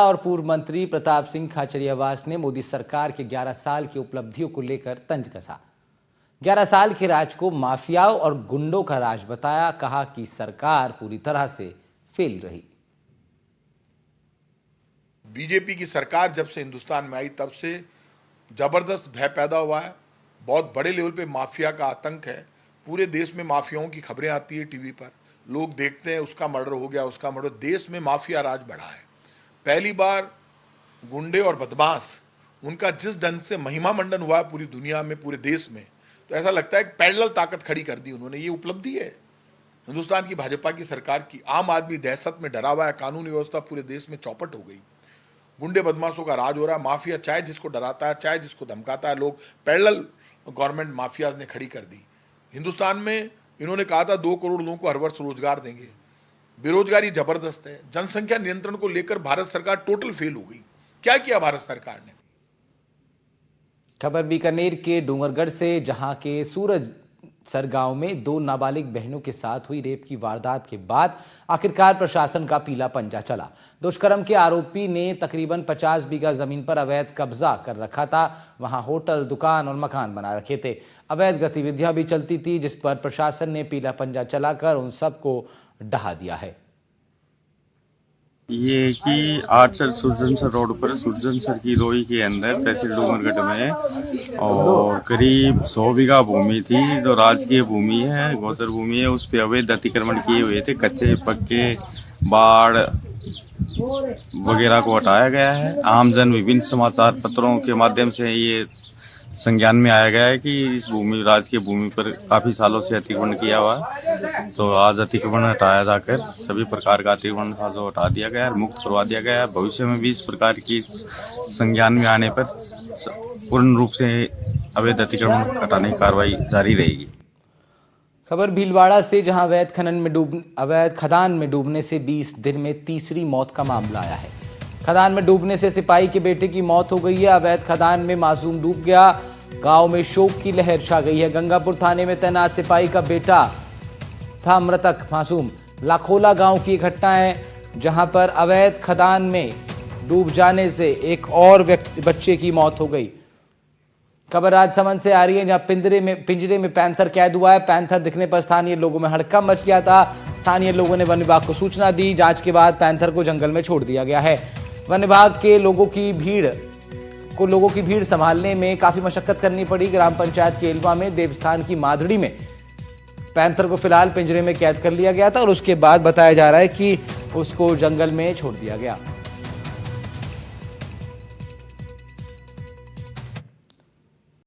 और पूर्व मंत्री प्रताप सिंह खाचरियावास ने मोदी सरकार के 11 साल की उपलब्धियों को लेकर तंज कसा। 11 साल के राज को माफियाओं और गुंडों का राज बताया। कहा कि सरकार पूरी तरह से फेल रही। बीजेपी की सरकार जब से हिंदुस्तान में आई तब से जबरदस्त भय पैदा हुआ है। बहुत बड़े लेवल पे माफिया का आतंक है। पूरे देश में माफियाओं की खबरें आती है टीवी पर, लोग देखते हैं उसका मर्डर हो गया, उसका मर्डर। देश में माफिया राज बढ़ा है। पहली बार गुंडे और बदमाश उनका जिस ढंग से महिमा मंडन हुआ है पूरी दुनिया में, पूरे देश में, तो ऐसा लगता है कि पैरेलल ताकत खड़ी कर दी उन्होंने। ये उपलब्धि है हिंदुस्तान की भाजपा की सरकार की। आम आदमी दहशत में डरा हुआ है। कानून व्यवस्था पूरे देश में चौपट हो गई। गुंडे बदमाशों का राज हो रहा है। माफिया चाहे जिसको डराता है, चाहे जिसको धमकाता है, लोग पैरेलल गवर्नमेंट माफियाज ने खड़ी कर दी। हिंदुस्तान में इन्होंने कहा था 2 करोड़ लोगों को हर वर्ष रोजगार देंगे। बेरोजगारी जबरदस्त है। जनसंख्या नियंत्रण को लेकर भारत सरकार टोटल फेल हो गई। क्या किया भारत सरकार ने? खबर बीकानेर के डूंगरगढ़ से, जहां के सूरज सर गांव में 2 नाबालिग बहनों के साथ हुई रेप की वारदात के बाद आखिरकार प्रशासन का पीला पंजा चला। दुष्कर्म के आरोपी ने तकरीबन 50 बीघा जमीन पर अवैध कब्जा कर रखा था। वहां होटल, दुकान और मकान बना रखे थे। अवैध गतिविधियां भी चलती थी, जिस पर प्रशासन ने पीला पंजा चलाकर उन सबको ढहा दिया है। ये कि आर्चर सुरजनसर रोड पर सुरजनसर की रोई के अंदर तहसील डूंगरगढ़ में और करीब 100 बीघा भूमि थी जो राजकीय भूमि है, गोचर भूमि है। उस पर अवैध अतिक्रमण किए हुए थे। कच्चे पक्के बाढ़ वगैरह को हटाया गया है। आमजन विभिन्न समाचार पत्रों के माध्यम से ये संज्ञान में आया गया है कि इस भूमि, राजकीय भूमि पर काफी सालों से अतिक्रमण किया हुआ है। तो आज अतिक्रमण हटाया जाकर सभी प्रकार का अतिक्रमण था जो हटा दिया गया है, मुक्त करवा दिया गया है। भविष्य में भी इस प्रकार की संज्ञान में आने पर पूर्ण रूप से अवैध अतिक्रमण हटाने की कार्रवाई जारी रहेगी। खबर भीलवाड़ा से, जहां अवैध खदान में डूबने से 20 दिन में तीसरी मौत का मामला आया है। खदान में डूबने से सिपाही के बेटे की मौत हो गई है। अवैध खदान में मासूम डूब गया। गांव में शोक की लहर छा गई है। गंगापुर थाने में तैनात सिपाही का बेटा था मृतक मासूम। लाखोला गांव की घटना है, जहां पर अवैध खदान में डूब जाने से एक और बच्चे की मौत हो गई। खबर राजसमंद से आ रही है, जहां पिंजरे में पैंथर कैद हुआ है। पैंथर दिखने पर स्थानीय लोगों में हड़कंप मच गया था। स्थानीय लोगों ने वन विभाग को सूचना दी। जांच के बाद पैंथर को जंगल में छोड़ दिया गया है। वन विभाग के लोगों की भीड़ संभालने में काफी मशक्कत करनी पड़ी। ग्राम पंचायत के एलवा में देवस्थान की माधड़ी में पैंथर को फिलहाल पिंजरे में कैद कर लिया गया था और उसके बाद बताया जा रहा है कि उसको जंगल में छोड़ दिया गया।